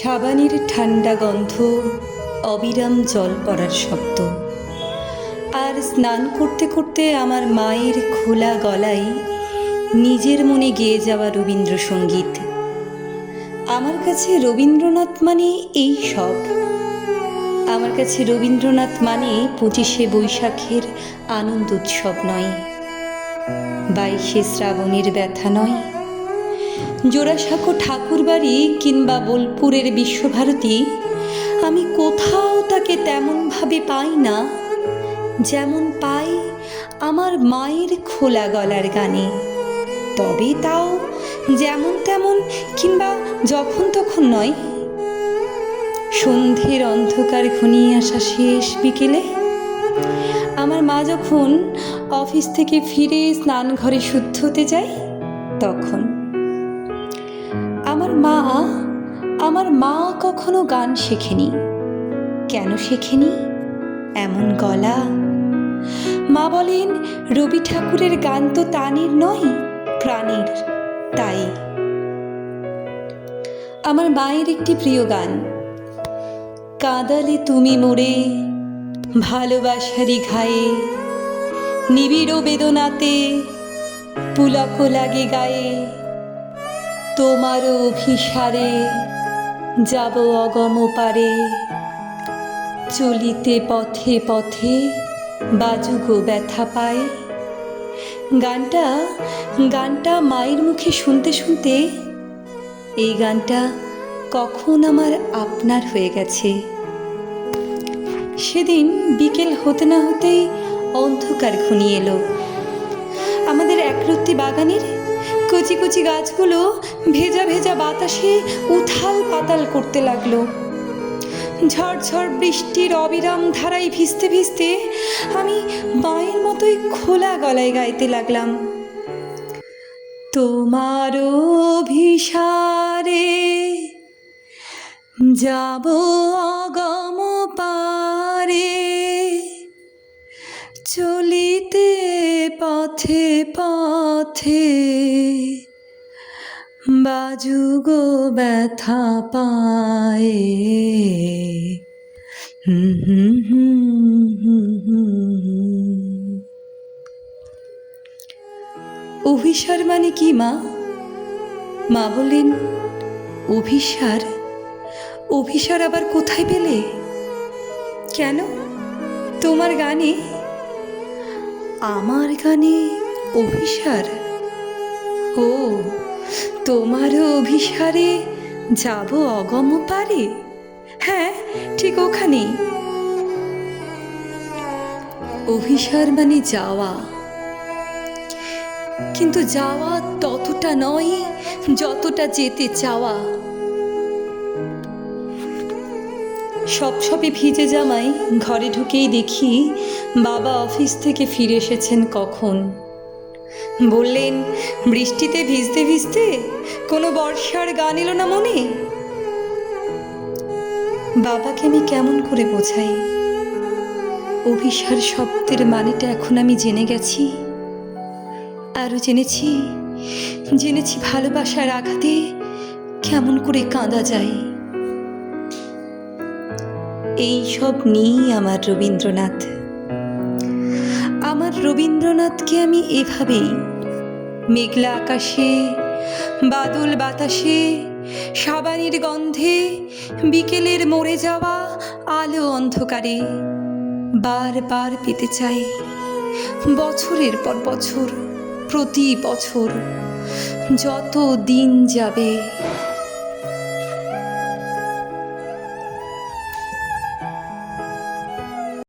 সাবানের ঠান্ডা গন্ধ, অবিরাম জল পড়ার শব্দ, আর স্নান করতে করতে আমার মায়ের খোলা গলায় নিজের মনে গেয়ে যাওয়া রবীন্দ্রসঙ্গীত। আমার কাছে রবীন্দ্রনাথ মানে এই সব। আমার কাছে রবীন্দ্রনাথ মানে 25শে বৈশাখের আনন্দ উৎসব নয়, 22শে শ্রাবণের ব্যথা নয়, জোড়াসাঁকো ঠাকুরবাড়ি কিংবা বোলপুরের বিশ্বভারতী। আমি কোথাও তাকে তেমনভাবে পাই না যেমন পাই আমার মায়ের খোলা গলার গানে। তবে তাও যেমন তেমন কিংবা যখন তখন নয়। সন্ধ্যের অন্ধকার ঘনিয়ে আসা শেষ বিকেলে আমার মা যখন অফিস থেকে ফিরে স্নান ঘরে শুদ্ধ হতে যায়, তখন আমার মা কখনো গান শেখেনি। কেন শেখেনি? এমন গলা। মা বলেন, রবি ঠাকুরের গান তো তানের নয়, প্রাণের। তাই আমার মায়ের একটি প্রিয় গান, কাঁদালে তুমি মোরে ভালোবাসারি ঘায়ে, নিবিড় বেদনাতে পুলক লাগে গায়ে, তোমারও অভিসারে যাব অগম পারে, চলিতে পথে পথে বাজুগো ব্যথা পায়। গানটা মায়ের মুখে শুনতে শুনতে এই গানটা কখন আমার আপনার হয়ে গেছে। সেদিন বিকেল হতে না হতেই অন্ধকার ঘনিয়ে এলো। আমাদের একরত্তি বাগানের কচি কচি গাছগুলো ভেজা ভেজা বাতাসে উথাল পাতাল করতে লাগলো। ঝড়ঝড় বৃষ্টির অবিরাম ধারায় ভিজতে ভিজতে আমি মায়ের মতোই খোলা গলায় গাইতে লাগলাম, তোমার অভিসারে যাব অগম পারে, চলিতে পথে পথে বাজুগো ব্যথা পায়। অভিসার মানে কি মা? মা বললেন, অভিসার আবার কোথায় পেলে? কেন? তোমার গানে? আমার গানে অভিসার? ও, তোমারও অভিসারে যাব অগম পারে। হ্যাঁ, ঠিক ওখানেই। অভিসার মানে যাওয়া, কিন্তু যাওয়া ততটা নয় যতটা যেতে চাওয়া। সবে ভিজে জামায় ঘরে ঢুকেই দেখি বাবা অফিস থেকে ফিরে এসেছেন কখন। বললেন, বৃষ্টিতে ভিজতে ভিজতে কোনো বর্ষার গান এলো না মনে? বাবাকে আমি কেমন করে বোঝাই? অভিসার শব্দের মানেটা এখন আমি জেনে গেছি। আরও জেনেছি ভালোবাসার আঘাতে কেমন করে কাঁদা যায়। এই সব নিয়েই আমার রবীন্দ্রনাথকে আমি এভাবেই মেঘলা আকাশে, বাদল বাতাসে, সাবানের গন্ধে, বিকেলের মরে যাওয়া আলো অন্ধকারে বারবার পেতে চাই। বছরের পর বছর, প্রতি বছর, যত দিন যাবে